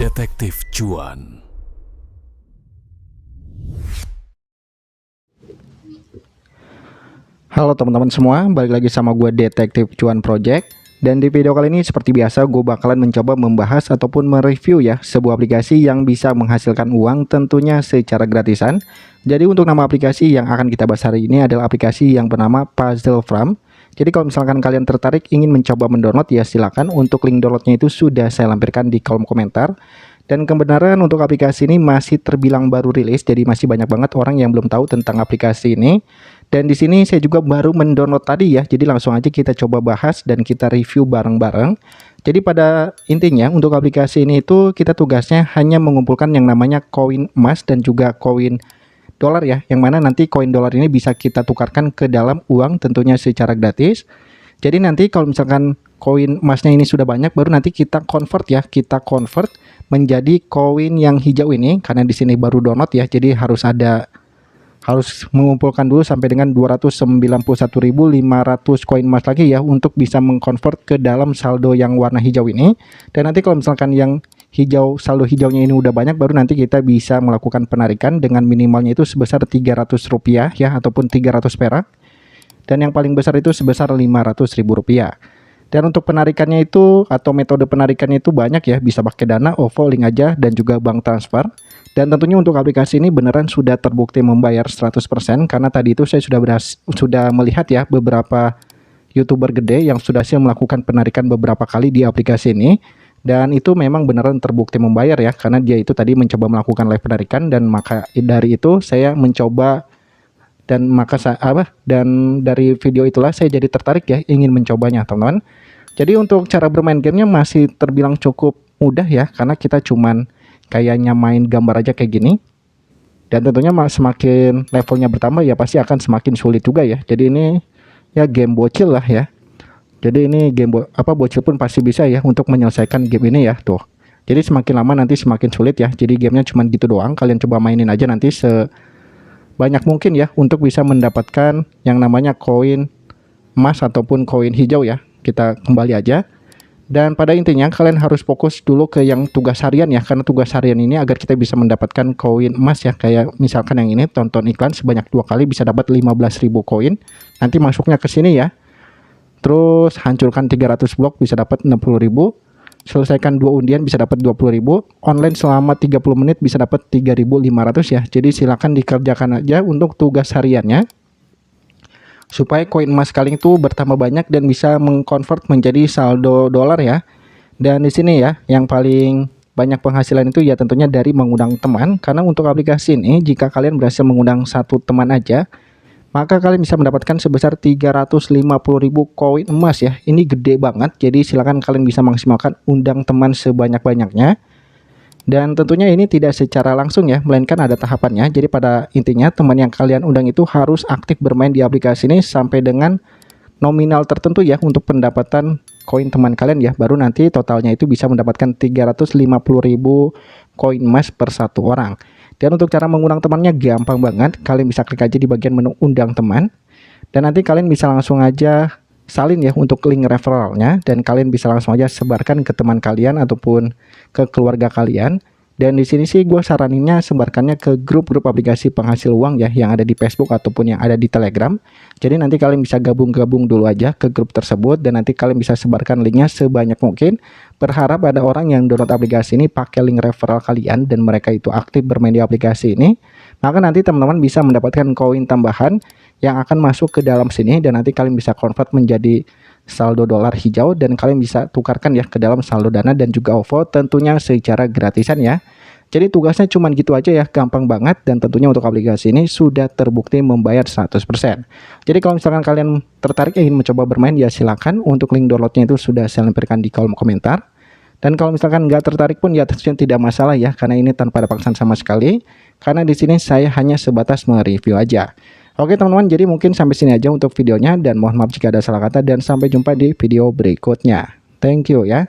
Detektif Cuan. Halo teman-teman semua, balik lagi sama gue Detektif Cuan Project. Dan di video kali ini seperti biasa gue bakalan mencoba membahas ataupun mereview ya sebuah aplikasi yang bisa menghasilkan uang tentunya secara gratisan. Jadi untuk nama aplikasi yang akan kita bahas hari ini adalah aplikasi yang bernama Puzzle Farm. Jadi kalau misalkan kalian tertarik ingin mencoba mendownload ya silakan, untuk link downloadnya itu sudah saya lampirkan di kolom komentar. Dan kebenaran untuk aplikasi ini masih terbilang baru rilis, jadi masih banyak banget orang yang belum tahu tentang aplikasi ini. Dan di sini saya juga baru mendownload tadi ya, jadi langsung aja kita coba bahas dan kita review bareng-bareng. Jadi pada intinya untuk aplikasi ini itu kita tugasnya hanya mengumpulkan yang namanya koin emas dan juga koin dolar ya, yang mana nanti koin dolar ini bisa kita tukarkan ke dalam uang tentunya secara gratis. Jadi nanti kalau misalkan koin emasnya ini sudah banyak, baru nanti kita convert ya, kita convert menjadi koin yang hijau ini, karena di sini baru download ya, jadi harus mengumpulkan dulu sampai dengan 291.500 koin emas lagi ya untuk bisa mengkonvert ke dalam saldo yang warna hijau ini. Dan nanti kalau misalkan yang hijau, saldo hijaunya ini udah banyak, baru nanti kita bisa melakukan penarikan dengan minimalnya itu sebesar Rp300 ya, ataupun 300 perak. Dan yang paling besar itu sebesar Rp500.000. Dan untuk penarikannya itu atau metode penarikannya itu banyak ya, bisa pakai Dana, OVO, link aja, dan juga bank transfer. Dan tentunya untuk aplikasi ini beneran sudah terbukti membayar 100%, karena tadi itu saya sudah melihat ya beberapa YouTuber gede yang sudah melakukan penarikan beberapa kali di aplikasi ini. Dan itu memang beneran terbukti membayar ya, karena dia itu tadi mencoba melakukan live penarikan, dan maka dari itu saya mencoba, dan dari video itulah saya jadi tertarik ya ingin mencobanya teman-teman. Jadi untuk cara bermain gamenya masih terbilang cukup mudah ya, karena kita cuman kayaknya main gambar aja kayak gini. Dan tentunya semakin levelnya bertambah ya pasti akan semakin sulit juga ya. Jadi ini ya game bocil lah ya. Jadi ini game bocil pun pasti bisa ya untuk menyelesaikan game ini ya tuh. Jadi semakin lama nanti semakin sulit ya. Jadi gamenya cuman gitu doang. Kalian coba mainin aja nanti sebanyak mungkin ya untuk bisa mendapatkan yang namanya koin emas ataupun koin hijau ya. Kita kembali aja. Dan pada intinya kalian harus fokus dulu ke yang tugas harian ya, karena tugas harian ini agar kita bisa mendapatkan koin emas ya. Kayak misalkan yang ini, tonton iklan sebanyak 2 kali bisa dapat 15.000 koin. Nanti masuknya ke sini ya. Terus hancurkan 300 blok bisa dapat 60.000. Selesaikan 2 undian bisa dapat 20.000. Online selama 30 menit bisa dapat 3.500 ya. Jadi silakan dikerjakan aja untuk tugas hariannya, supaya koin emas kalian itu bertambah banyak dan bisa mengkonvert menjadi saldo dolar ya. Dan di sini ya yang paling banyak penghasilan itu ya tentunya dari mengundang teman, karena untuk aplikasi ini jika kalian berhasil mengundang 1 teman aja, maka kalian bisa mendapatkan sebesar 350.000 koin emas ya. Ini gede banget, jadi silakan kalian bisa maksimalkan undang teman sebanyak-banyaknya. Dan tentunya ini tidak secara langsung ya, melainkan ada tahapannya. Jadi pada intinya teman yang kalian undang itu harus aktif bermain di aplikasi ini sampai dengan nominal tertentu ya untuk pendapatan koin teman kalian ya. Baru nanti totalnya itu bisa mendapatkan 350.000 koin emas per 1 orang. Dan untuk cara mengundang temannya gampang banget. Kalian bisa klik aja di bagian menu undang teman. Dan nanti kalian bisa langsung aja salin ya untuk link referralnya. Dan kalian bisa langsung aja sebarkan ke teman kalian ataupun ke keluarga kalian. Dan di sini sih gue saraninnya sebarkannya ke grup-grup aplikasi penghasil uang ya, yang ada di Facebook ataupun yang ada di Telegram. Jadi nanti kalian bisa gabung-gabung dulu aja ke grup tersebut, dan nanti kalian bisa sebarkan linknya sebanyak mungkin. Berharap ada orang yang download aplikasi ini pakai link referral kalian dan mereka itu aktif bermain di aplikasi ini. Maka nanti teman-teman bisa mendapatkan koin tambahan yang akan masuk ke dalam sini, dan nanti kalian bisa convert menjadi saldo dolar hijau, dan kalian bisa tukarkan ya ke dalam saldo Dana dan juga OVO tentunya secara gratisan ya. Jadi tugasnya cuman gitu aja ya, gampang banget, dan tentunya untuk aplikasi ini sudah terbukti membayar 100%. Jadi kalau misalkan kalian tertarik ingin mencoba bermain ya silakan, untuk link downloadnya itu sudah saya lampirkan di kolom komentar. Dan kalau misalkan nggak tertarik pun ya tentunya tidak masalah ya, karena ini tanpa ada paksaan sama sekali, karena di sini saya hanya sebatas mereview aja. Oke teman-teman, jadi mungkin sampai sini aja untuk videonya, dan mohon maaf jika ada salah kata, dan sampai jumpa di video berikutnya. Thank you ya.